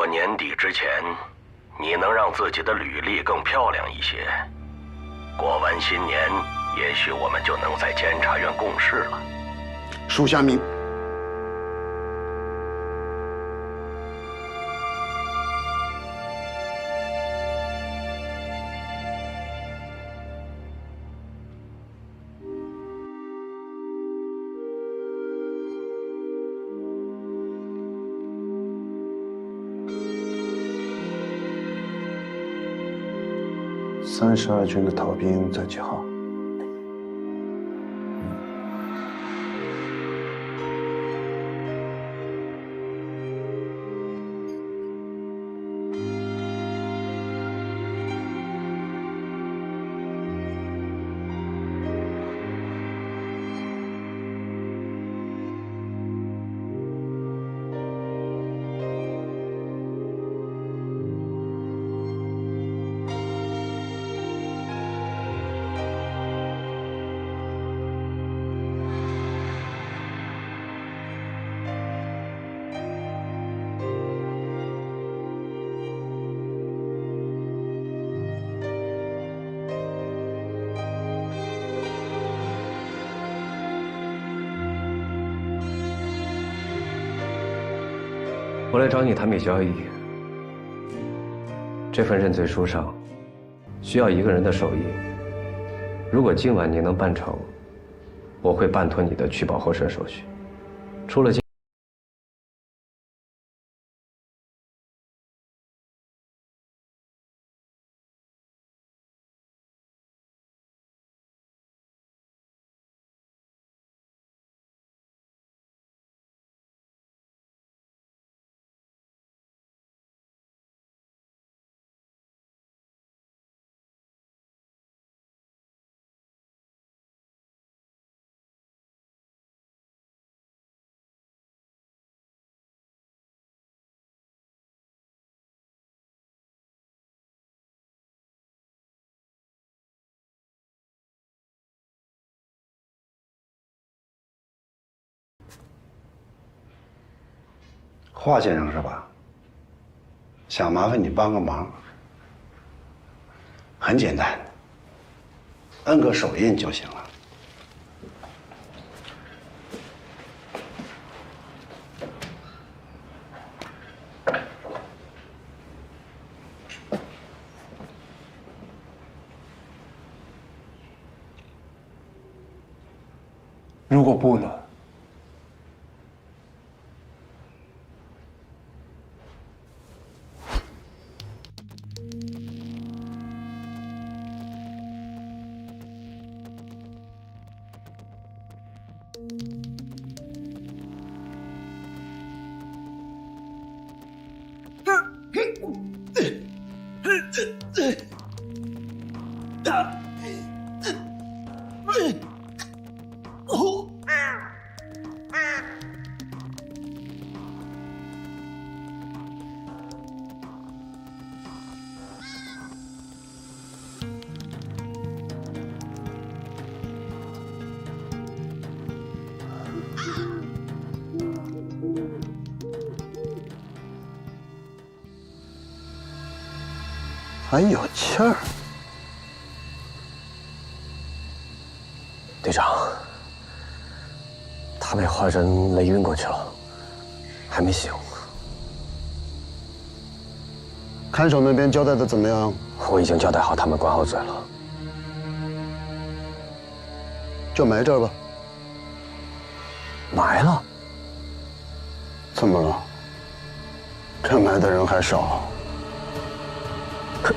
年底之前，你能让自己的履历更漂亮一些，过完新年，也许我们就能在监察院共事了。属下命。32军的逃兵在几号？我来找你谈笔交易。这份认罪书上需要一个人的手印。如果今晚你能办成，我会办妥你的取保候审手续。出了华先生是吧？想麻烦你帮个忙，很简单，摁个手印就行了。如果不呢？还有气儿。队长，他被华珍雷晕过去了，还没醒。看守那边交代的怎么样？我已经交代好，他们管好嘴了。就埋这儿吧。埋了？怎么了？这埋的人还少。可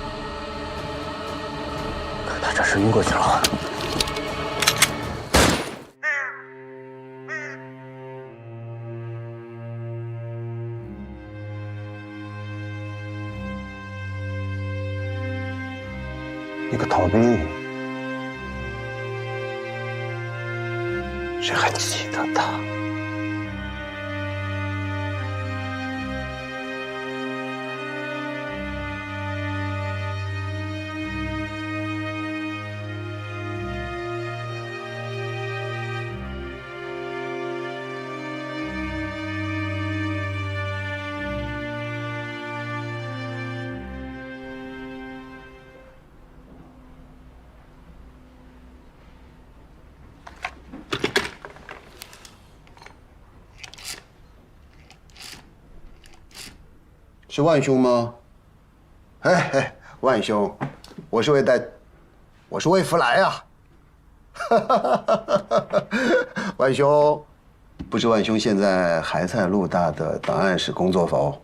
他这是晕过去了。那个逃兵，谁还记得他？是万兄吗？哎，万兄，我是魏福来呀。万兄，不知万兄现在还在陆大的档案室工作否？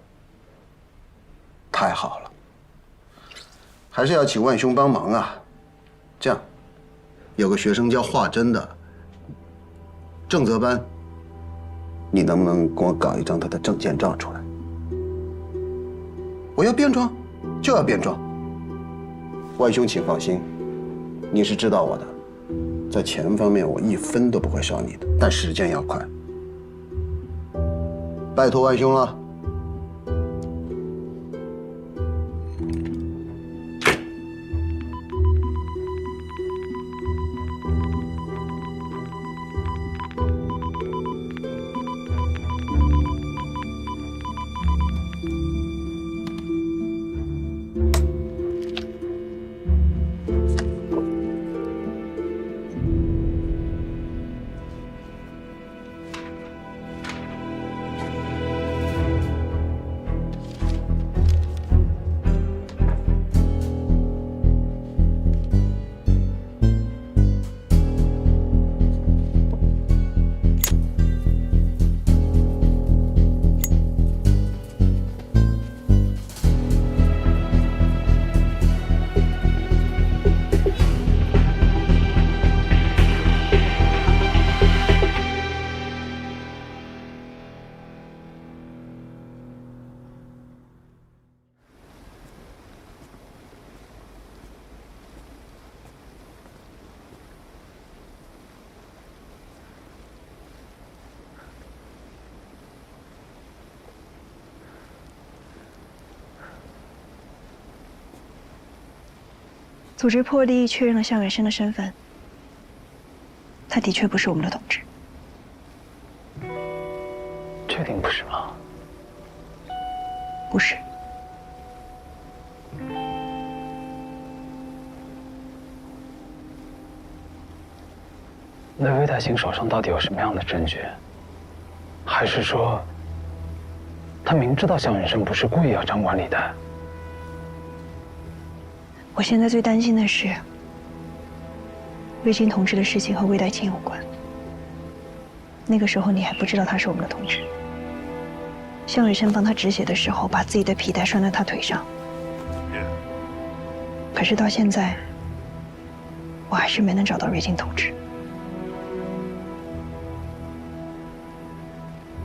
太好了，还是要请万兄帮忙啊。这样，有个学生叫华珍的正则班，你能不能给我搞一张他的证件照出来？我要变装，就要变装。万兄，请放心，你是知道我的，在钱方面我一分都不会少你的，但时间要快。拜托万兄了。组织破例确认了向远生的身份，他的确不是我们的同志。确定不是吗？不是。那魏大兴手上到底有什么样的证据？还是说，他明知道向远生不是故意要掌管李代？我现在最担心的是，魏青同志的事情和魏代清有关。那个时候你还不知道他是我们的同志。向远生帮他止血的时候，把自己的皮带拴在他腿上。可是到现在，我还是没能找到瑞金同志。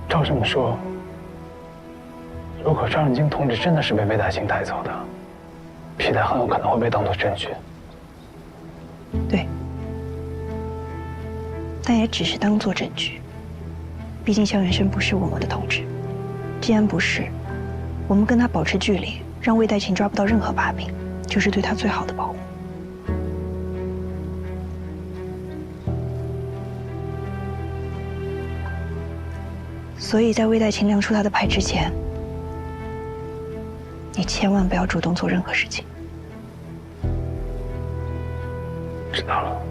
照这么说，如果张仁京同志真的是被魏大兴带走的，皮带很有可能会被当作证据。对，但也只是当作证据。毕竟向远生不是我们的同志，既然不是，我们跟他保持距离，让魏代清抓不到任何把柄，就是对他最好的保护。所以在魏代清亮出他的牌之前，你千万不要主动做任何事情。知道了。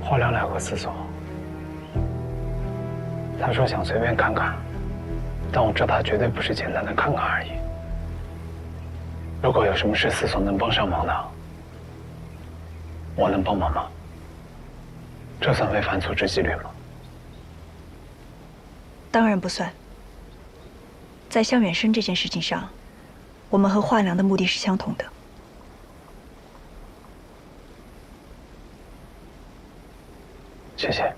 华良来过司所，他说想随便看看，但我知道他绝对不是简单的看看而已。如果有什么事司所能帮上忙的，我能帮忙吗？这算违反组织纪律吗？当然不算。在向远生这件事情上，我们和华良的目的是相同的。谢谢。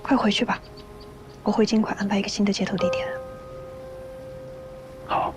快回去吧，我会尽快安排一个新的接头地点。好。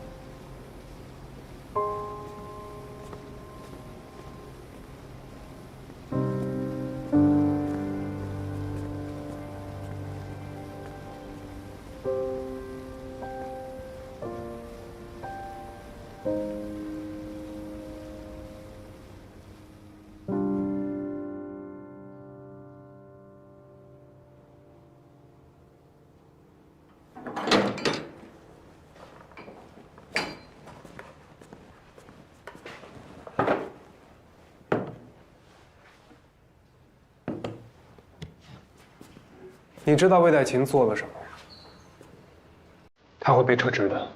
你知道魏代勤做了什么？他会被撤职的。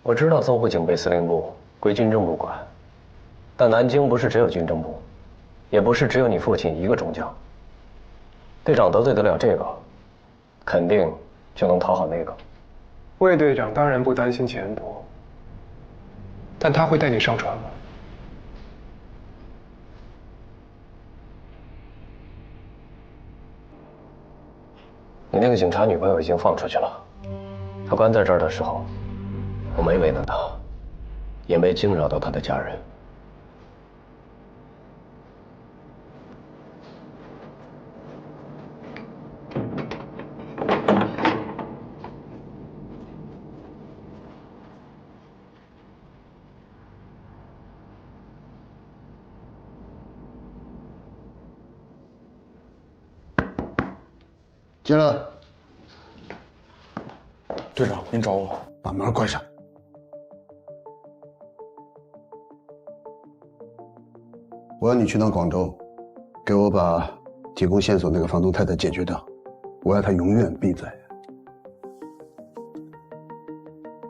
我知道曾护警备司令部归军政部管，但南京不是只有军政部，也不是只有你父亲一个中将。队长得罪得了这个，肯定就能讨好那个。魏队长当然不担心前途，但他会带你上船吗？你那个警察女朋友已经放出去了，她关在这儿的时候，我没为难她，也没惊扰到她的家人。进来。队长，您找我？把门关上。我要你去趟广州，给我把提供线索那个房东太太解决掉，我要她永远闭嘴。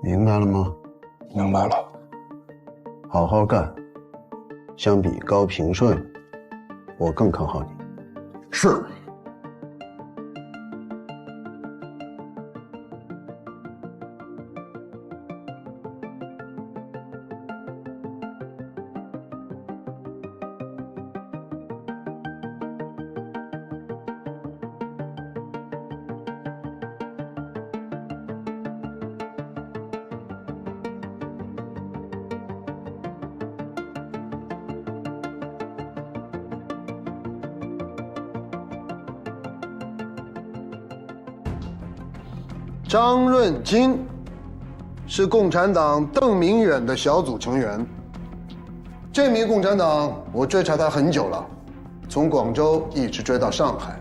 明白了吗？明白了。好好干。相比高平顺，我更看好你。是。张润金是共产党邓明远的小组成员。这名共产党我追查他很久了，从广州一直追到上海。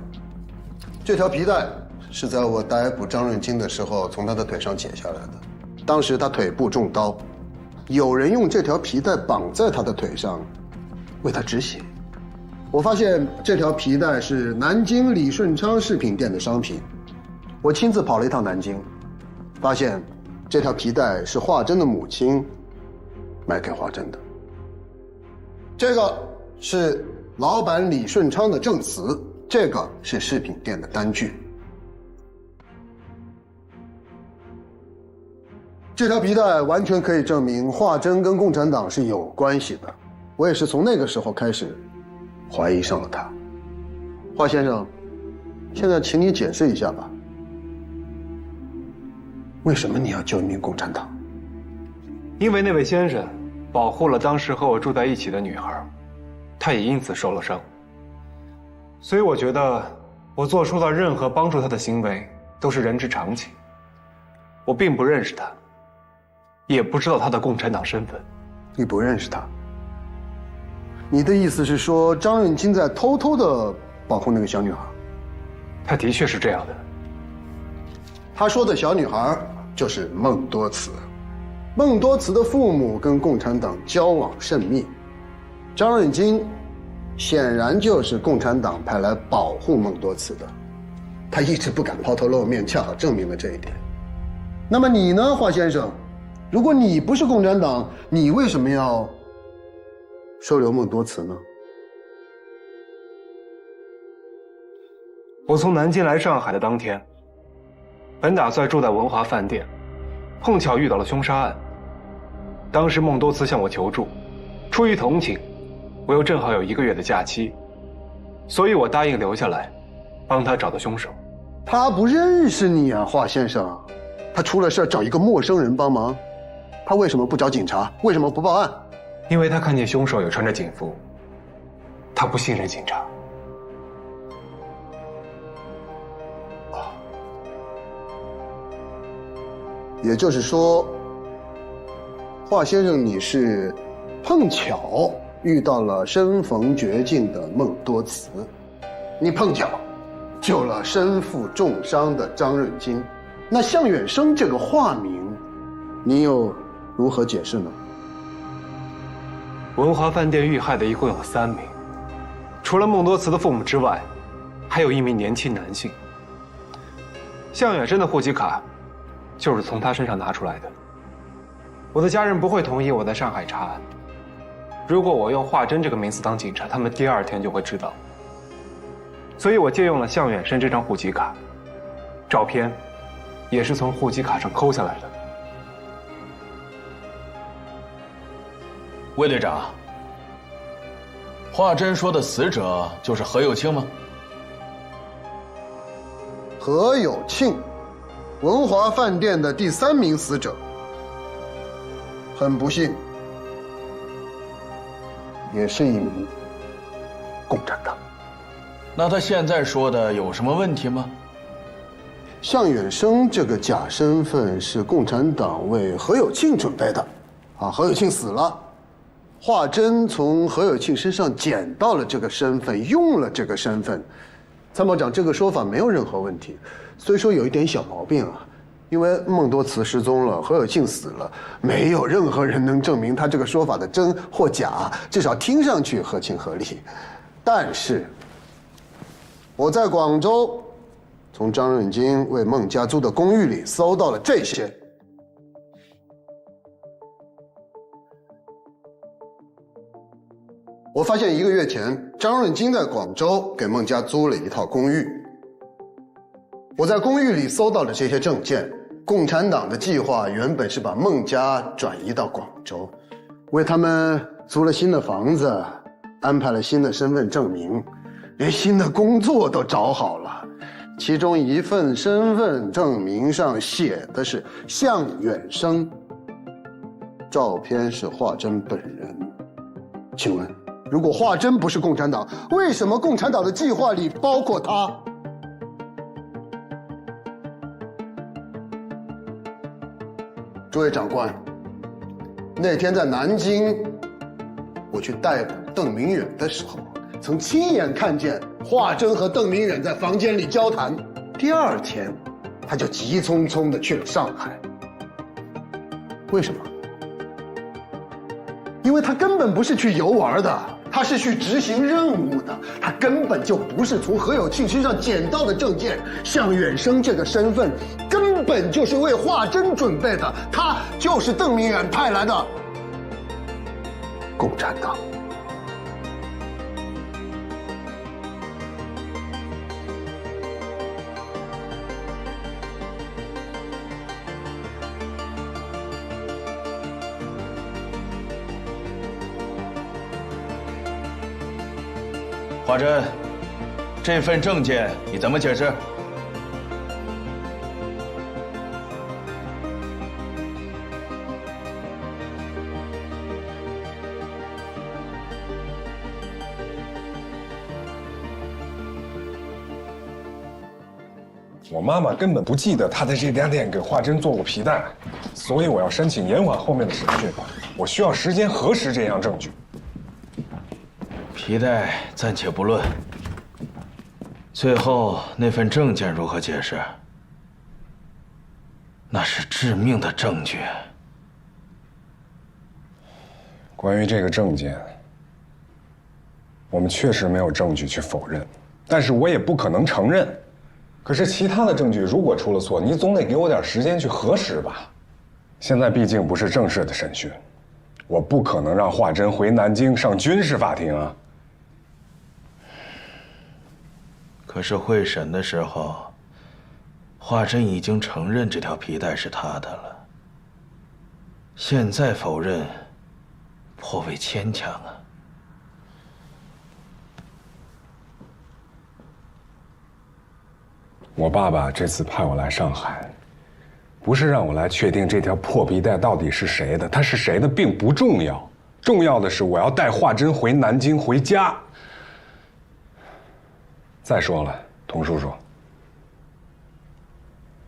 这条皮带是在我逮捕张润金的时候从他的腿上解下来的。当时他腿部中刀，有人用这条皮带绑在他的腿上，为他止血。我发现这条皮带是南京李顺昌饰品店的商品。我亲自跑了一趟南京，发现这条皮带是华珍的母亲买给华珍的。这个是老板李顺昌的证词，这个是饰品店的单据。这条皮带完全可以证明华珍跟共产党是有关系的。我也是从那个时候开始怀疑上了他。华先生，现在请你解释一下吧。为什么你要救一名共产党？因为那位先生保护了当时和我住在一起的女孩，他也因此受了伤。所以我觉得我做出的任何帮助他的行为都是人之常情。我并不认识他，也不知道他的共产党身份。你不认识他？你的意思是说张润金在偷偷的保护那个小女孩？他的确是这样的。他说的小女孩就是孟多慈。孟多慈的父母跟共产党交往甚密，张润金显然就是共产党派来保护孟多慈的。他一直不敢抛头露面，恰好证明了这一点。那么你呢，华先生？如果你不是共产党，你为什么要收留孟多慈呢？我从南京来上海的当天，本打算住在文华饭店，碰巧遇到了凶杀案。当时孟多慈向我求助，出于同情，我又正好有1个月的假期，所以我答应留下来，帮他找到凶手。他不认识你啊，华先生。他出了事找一个陌生人帮忙，他为什么不找警察？为什么不报案？因为他看见凶手有穿着警服，他不信任警察。也就是说，华先生，你是碰巧遇到了身逢绝境的孟多慈，你碰巧救了身负重伤的张润金。那向远生这个化名，你又如何解释呢？文华饭店遇害的一共有3名，除了孟多慈的父母之外，还有一名年轻男性。向远生的户籍卡就是从他身上拿出来的。我的家人不会同意我在上海查案。如果我用华珍这个名字当警察，他们第2天就会知道。所以我借用了向远生这张户籍卡，照片也是从户籍卡上抠下来的。魏队长，华珍说的死者就是何有庆吗？何有庆，文华饭店的第3名死者。很不幸，也是一名共产党。那他现在说的有什么问题吗？向远生这个假身份是共产党为何有庆准备的，何有庆死了，华珍从何有庆身上捡到了这个身份，用了这个身份。参谋长，这个说法没有任何问题，虽说有一点小毛病因为孟多慈失踪了，何有庆死了，没有任何人能证明他这个说法的真或假，至少听上去合情合理。但是我在广州从张润京为孟家租的公寓里搜到了这些。我发现1个月前，张润京在广州给孟家租了一套公寓。我在公寓里搜到了这些证件。共产党的计划原本是把孟家转移到广州，为他们租了新的房子，安排了新的身份证明，连新的工作都找好了。其中一份身份证明上写的是向远生，照片是华珍本人。请问，如果华珍不是共产党，为什么共产党的计划里包括他？诸位长官，那天在南京，我去逮捕邓明远的时候，曾亲眼看见华珍和邓明远在房间里交谈。第2天，他就急匆匆地去了上海。为什么？因为他根本不是去游玩的，他是去执行任务的。他根本就不是从何有庆身上捡到的证件。向远生这个身份根本就是为华珍准备的，他就是邓明远派来的共产党。华珍，这份证件你怎么解释？我妈妈根本不记得她在这家店给华珍做过皮带，所以我要申请延缓后面的审讯。我需要时间核实这样证据。皮带暂且不论，最后那份证件如何解释？那是致命的证据。关于这个证件，我们确实没有证据去否认，但是我也不可能承认。可是其他的证据如果出了错，你总得给我点时间去核实吧。现在毕竟不是正式的审讯，我不可能让华珍回南京上军事法庭啊。可是会审的时候，华珍已经承认这条皮带是他的了。现在否认，颇为牵强啊。我爸爸这次派我来上海，不是让我来确定这条破皮带到底是谁的，它是谁的并不重要，重要的是我要带华珍回南京回家。再说了，童叔叔，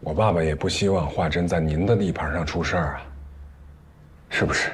我爸爸也不希望华珍在您的地盘上出事儿啊，是不是？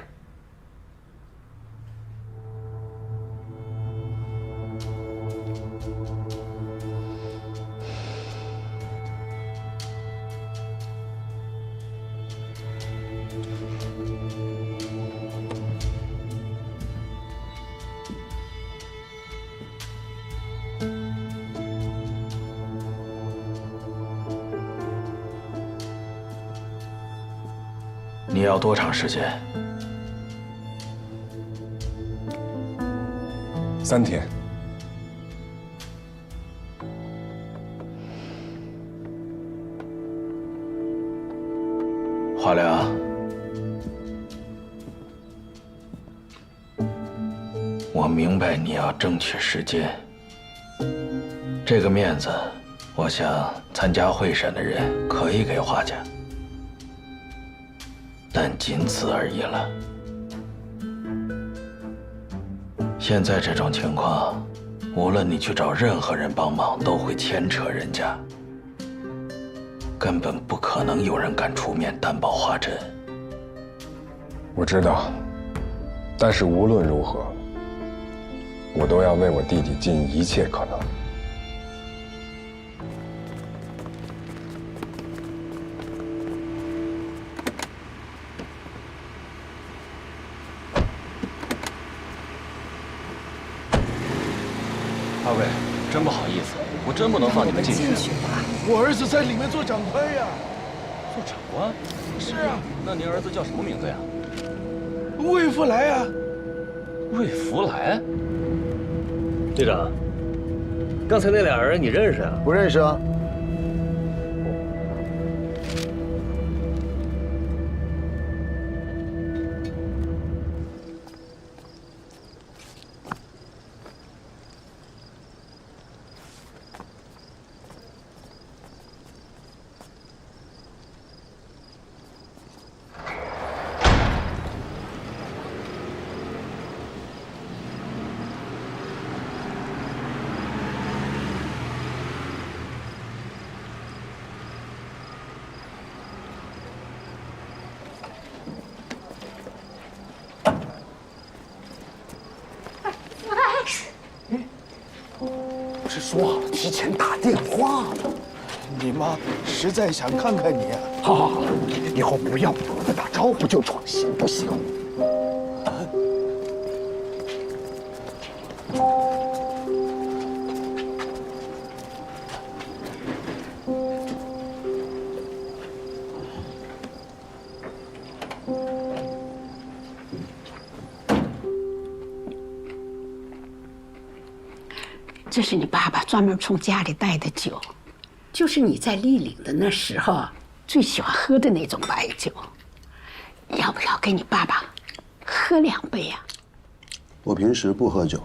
你要多长时间？3天。华良，我明白你要争取时间。这个面子，我想参加会审的人可以给华家，但仅此而已了。现在这种情况，无论你去找任何人帮忙，都会牵扯人家。根本不可能有人敢出面担保华珍。我知道，但是无论如何，我都要为我弟弟尽一切可能。二位，真不好意思，我真不能放你们进去。我儿子在里面做长官呀。做长官？是啊。那您儿子叫什么名字呀？魏福来啊。魏福来？队长，刚才那俩人你认识啊？不认识啊。不是说好提前打电话吗？你妈实在想看看你啊。好好好，以后不要不打招呼就闯，行不行？这是你爸爸专门从家里带的酒，就是你在丽岭的那时候最喜欢喝的那种白酒。要不要给你爸爸喝2杯呀？我平时不喝酒，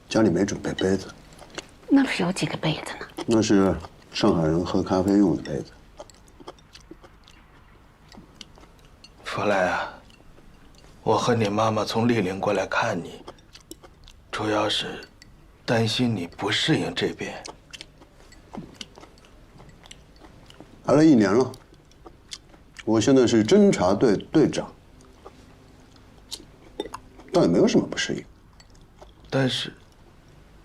家里没准备杯子。那不是有几个杯子呢？那是上海人喝咖啡用的杯子。福来啊，我和你妈妈从丽岭过来看你，主要是担心你不适应这边。来了1年了，我现在是侦察队队长，倒也没有什么不适应。但是，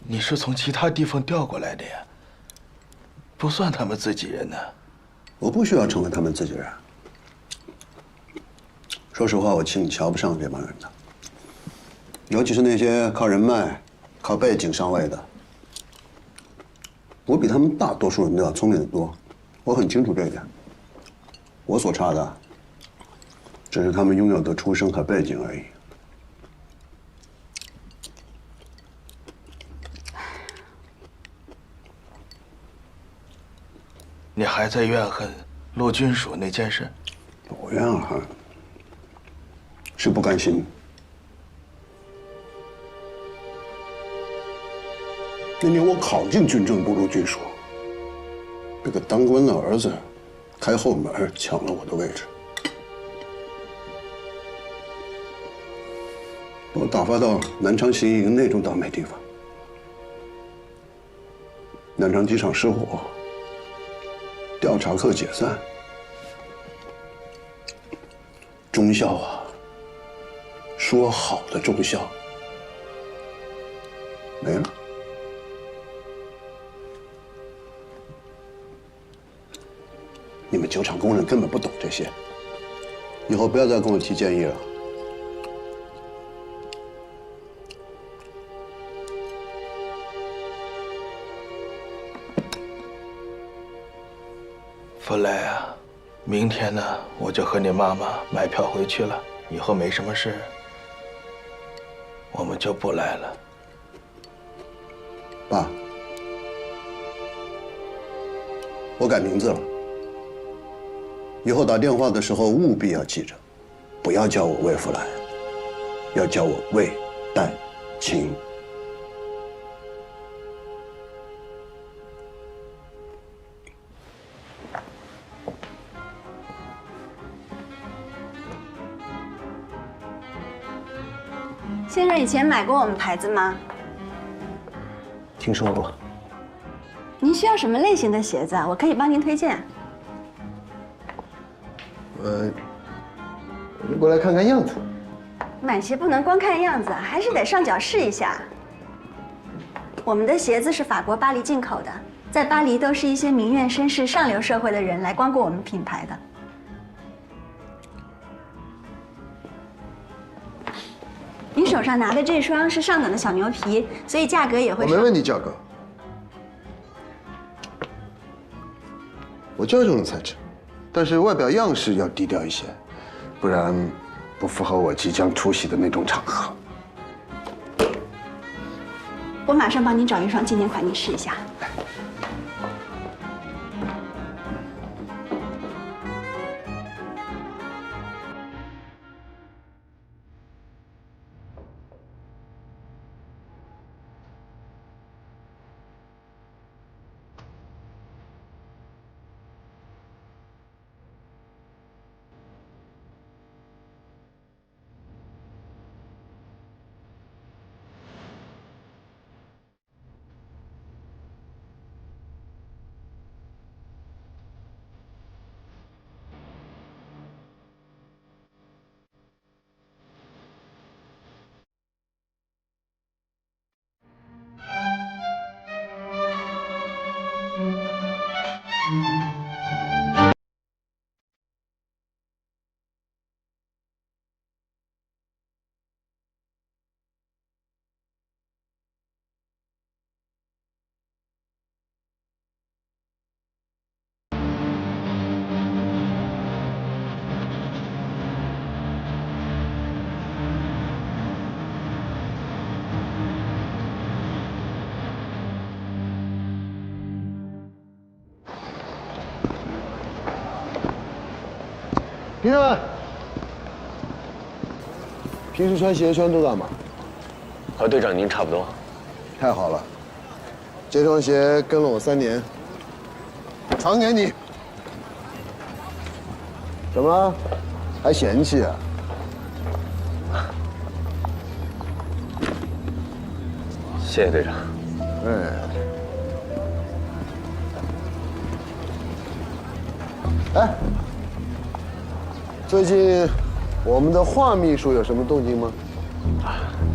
你是从其他地方调过来的呀，不算他们自己人呢。我不需要成为他们自己人。说实话，我挺瞧不上这帮人的，尤其是那些靠人脉、靠背景上位的。我比他们大多数人都要聪明得多，我很清楚这一点。我所差的，只是他们拥有的出身和背景而已。你还在怨恨陆军署那件事？不怨恨，是不甘心。那年我考进军政部陆军署，那个当官的儿子开后门抢了我的位置，把我打发到南昌行营那种倒霉地方。南昌机场失火，调查课解散，中校啊，说好的中校没了。你们酒厂工人根本不懂这些，以后不要再跟我提建议了。福来啊，明天呢，我就和你妈妈买票回去了。以后没什么事，我们就不来了。爸，我改名字了，以后打电话的时候务必要记着，不要叫我魏福来，要叫我魏代清。先生以前买过我们牌子吗？听说过。您需要什么类型的鞋子啊？我可以帮您推荐。我过来看看样子。买鞋不能光看样子，还是得上脚试一下。我们的鞋子是法国巴黎进口的，在巴黎都是一些名媛绅士、上流社会的人来光顾我们品牌的。您手上拿的这双是上等的小牛皮，所以价格也会。我没问你价格，我就要这种材质，但是外表样式要低调一些，不然不符合我即将出席的那种场合。我马上帮您找一双纪念款，您试一下。同志们，平时穿鞋穿都干嘛？和队长您差不多。太好了，这双鞋跟了我3年，传给你。怎么了？还嫌弃啊？谢谢队长。哎，最近我们的华秘书有什么动静吗？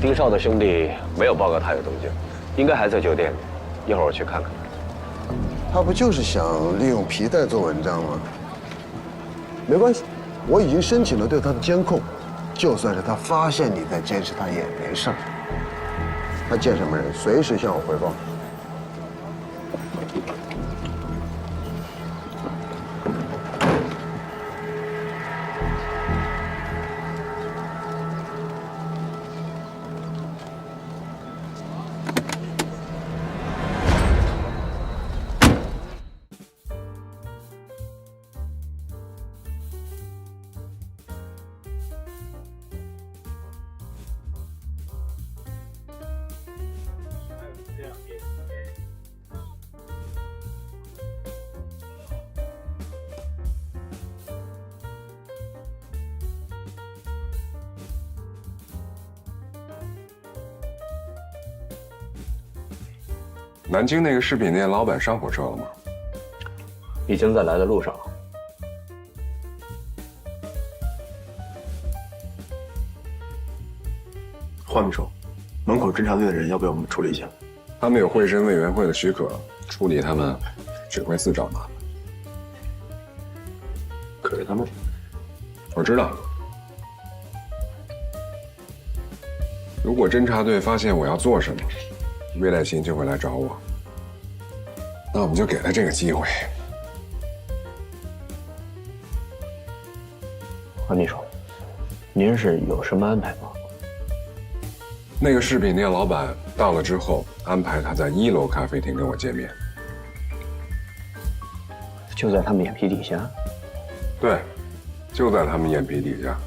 丁少的兄弟没有报告他有动静，应该还在酒店里。一会儿我去看看。他不就是想利用皮带做文章吗？没关系，我已经申请了对他的监控，就算是他发现你在监视他也没事儿。他见什么人，随时向我汇报。南京那个饰品店老板上火车了吗？已经在来的路上了。华秘书，门口侦察队的人要不要我们处理一下？他们有会审委员会的许可，处理他们只会自找麻烦。可是他们，我知道。如果侦察队发现我要做什么，魏代琴就会来找我。那我们就给他这个机会。华秘书，您是有什么安排吗？那个饰品店老板到了之后，安排他在1楼咖啡厅跟我见面。就在他们眼皮底下？对，就在他们眼皮底下。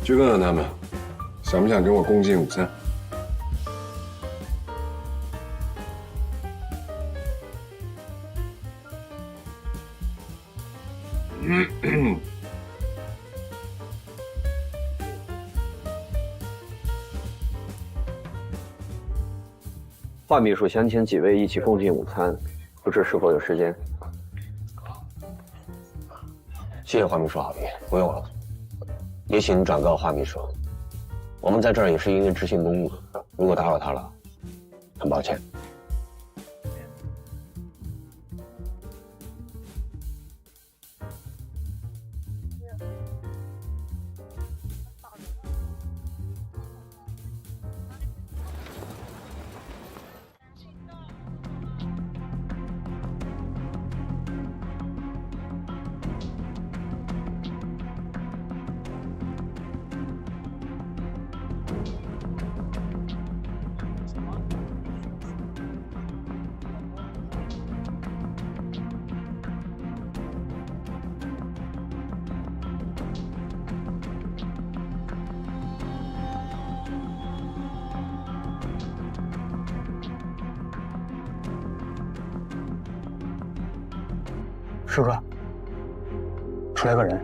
去问问他们，想不想跟我共进午餐？华秘书想请几位一起共进午餐，不知是否有时间？谢谢华秘书好意，不用了。也请您转告华秘书，我们在这儿也是因为执行公务，如果打扰他了，很抱歉。师哥，出来个人，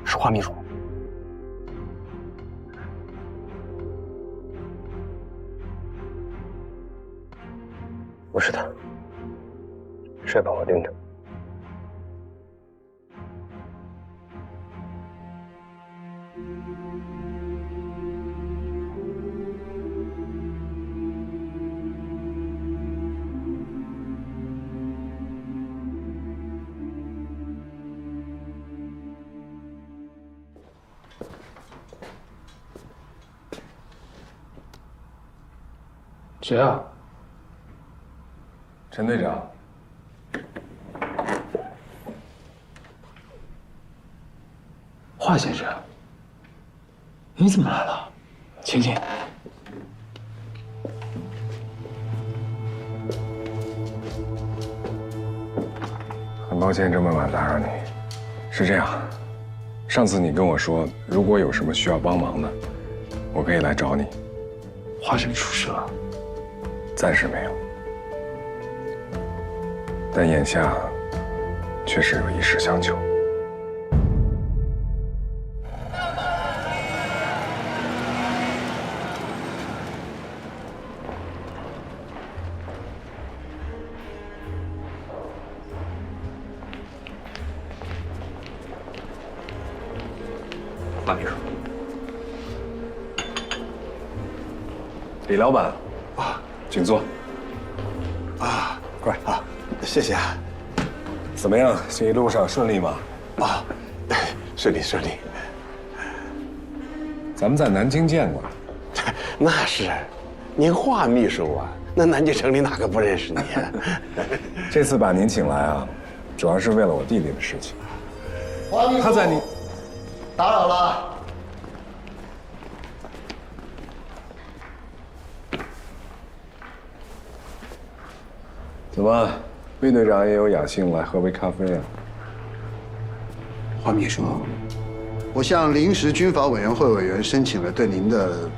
是华秘书。不是他，谁把我盯着？谁啊？陈队长。华先生，你怎么来了？请进。很抱歉这么晚打扰你。是这样，上次你跟我说，如果有什么需要帮忙的，我可以来找你。华生出事了？暂时没有，但眼下确实有一事相求。华秘书，李老板，请坐。啊，快啊，谢谢啊。怎么样？这一路上顺利吗？啊，顺利顺利。咱们在南京见过。那是，您华秘书啊，那南京城里哪个不认识你啊？这次把您请来啊，主要是为了我弟弟的事情。华秘书，他在你，打扰了。怎么，魏队长也有雅兴来喝杯咖啡啊？华秘书，我向临时军阀委员会委员申请了对您的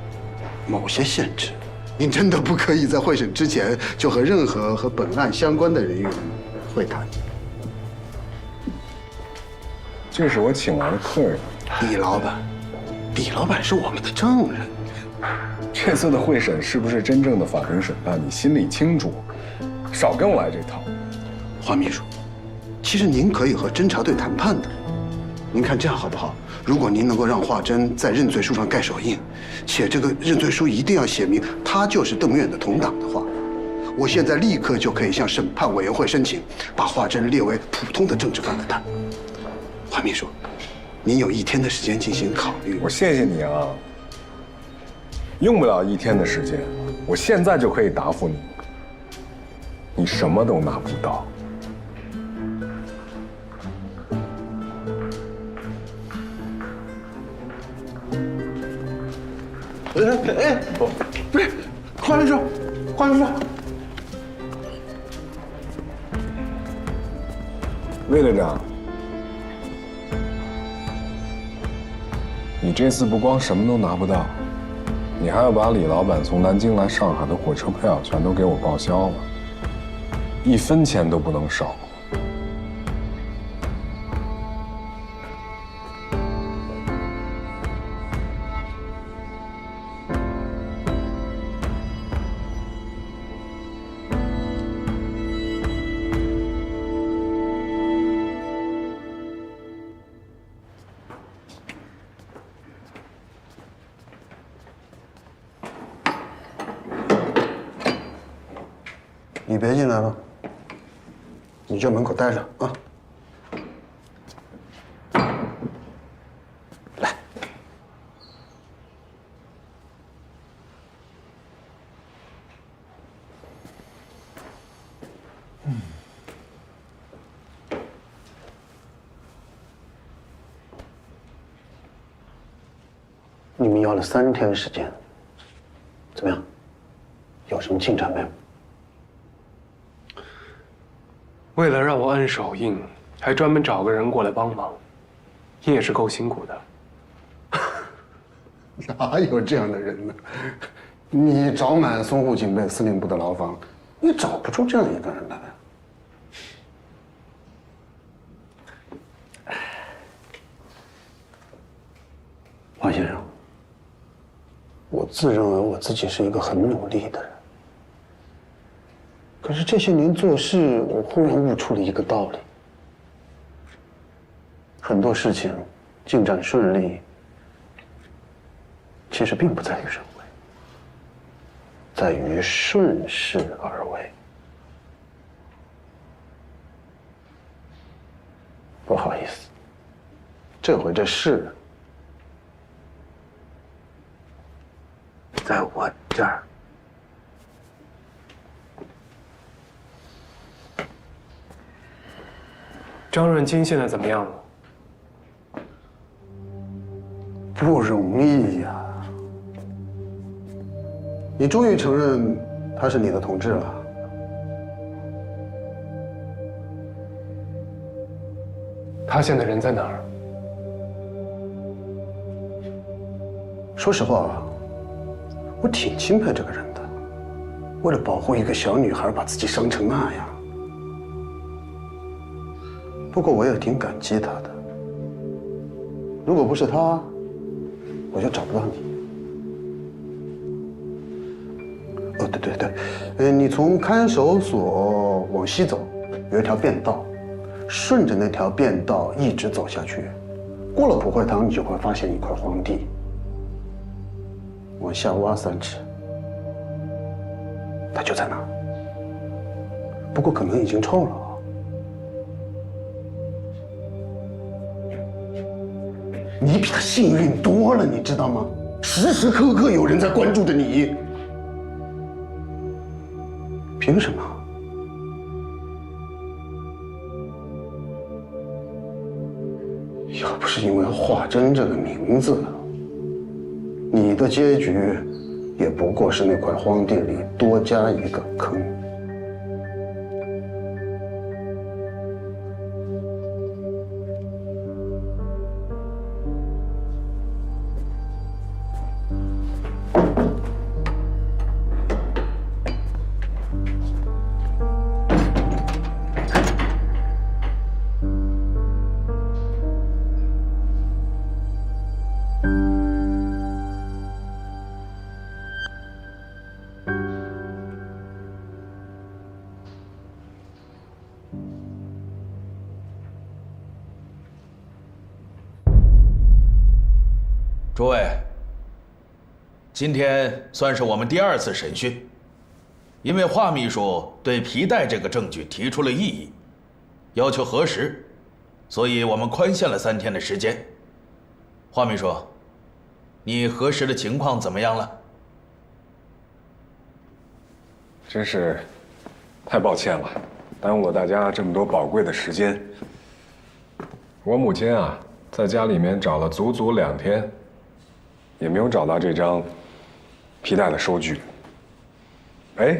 某些限制，您真的不可以在会审之前就和任何和本案相关的人员会谈。这是我请来的客人，李老板，李老板是我们的证人。这次的会审是不是真正的法庭审判，你心里清楚。少跟我来这套，华秘书，其实您可以和侦查队谈判的。您看这样好不好？如果您能够让华珍在认罪书上盖手印，且这个认罪书一定要写明他就是邓院的同党的话，我现在立刻就可以向审判委员会申请，把华珍列为普通的政治犯来谈。华秘书，您有1天的时间进行考虑。我谢谢你啊，用不了1天的时间，我现在就可以答复你。你什么都拿不到。不是，华律师，华律师，魏队长，你这次不光什么都拿不到，你还要把李老板从南京来上海的火车票全都给我报销了，1分钱都不能少。你别进来了，你就门口待着啊。来，你们要了3天时间，怎么样？有什么进展没有？为了让我摁手印，还专门找个人过来帮忙，你也是够辛苦的。哪有这样的人呢？你找满淞沪警备司令部的牢房，你找不出这样一个人来。王先生，我自认为我自己是一个很努力的人，可是这些年做事，我忽然悟出了一个道理：很多事情进展顺利，其实并不在于人为，在于顺势而为。不好意思，这回这事在我这儿。张润金现在怎么样了？不容易呀！你终于承认他是你的同志了。他现在人在哪儿？说实话，我挺钦佩这个人的，为了保护一个小女孩，把自己伤成那样。不过我也挺感激他的。如果不是他，我就找不到你。哦，对，你从看守所往西走，有一条便道，顺着那条便道一直走下去，过了普惠堂，你就会发现一块荒地。往下挖3尺，它就在那儿。不过可能已经臭了。你比他幸运多了，你知道吗？时时刻刻有人在关注着你。凭什么？要不是因为华珍这个名字，你的结局也不过是那块荒地里多加一个坑。诸位，今天算是我们第2次审讯，因为华秘书对皮带这个证据提出了异议，要求核实，所以我们宽限了3天的时间。华秘书，你核实的情况怎么样了？真是太抱歉了，耽误了大家这么多宝贵的时间。我母亲啊，在家里面找了足足2天，也没有找到这张皮带的收据。哎，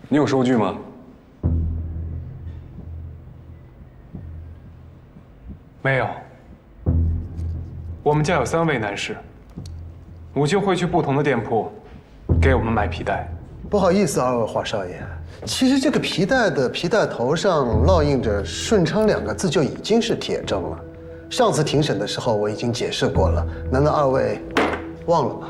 你有收据吗？没有。我们家有3位男士，母亲会去不同的店铺给我们买皮带。不好意思，2位华少爷，其实这个皮带的皮带头上烙印着“顺昌”2个字就已经是铁证了。上次庭审的时候我已经解释过了，难道2位忘了吗？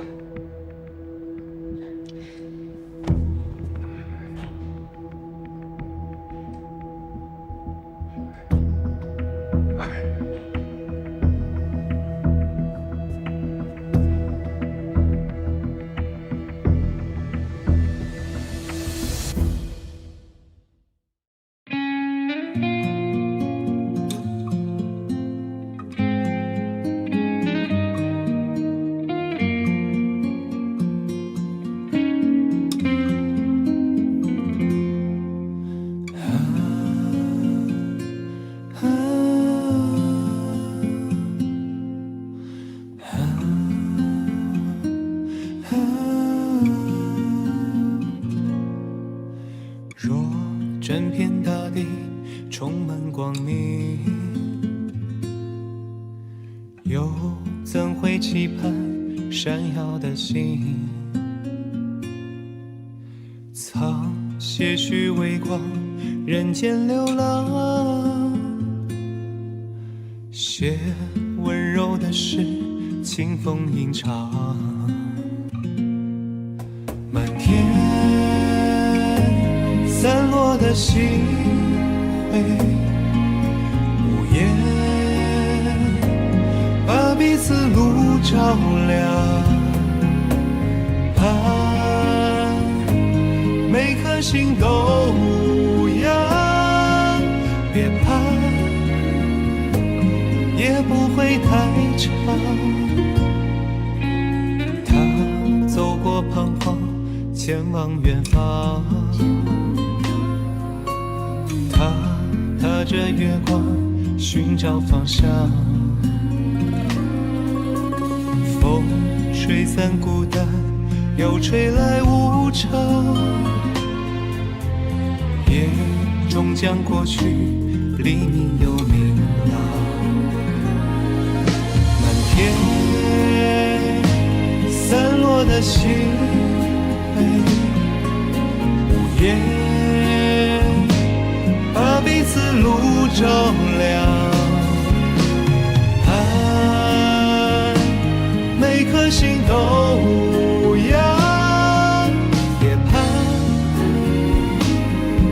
整片大地充满光明，又怎会期盼闪耀的星？藏些许微光，人间流浪，写温柔的诗，清风吟唱，满天散落的星辉，无言把彼此路照亮，盼每颗心都无恙，别怕，也不会太长。他走过彷徨，前往远方，他踏着月光寻找方向，风吹散孤单，又吹来无常，夜终将过去，黎明又明朗，满天散落的星辉，无言把彼此路照亮，盼每颗心都无恙，别怕，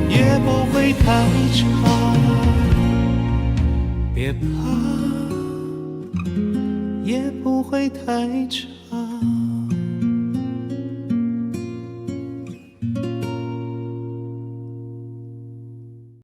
也不会太长，别怕，也不会太长。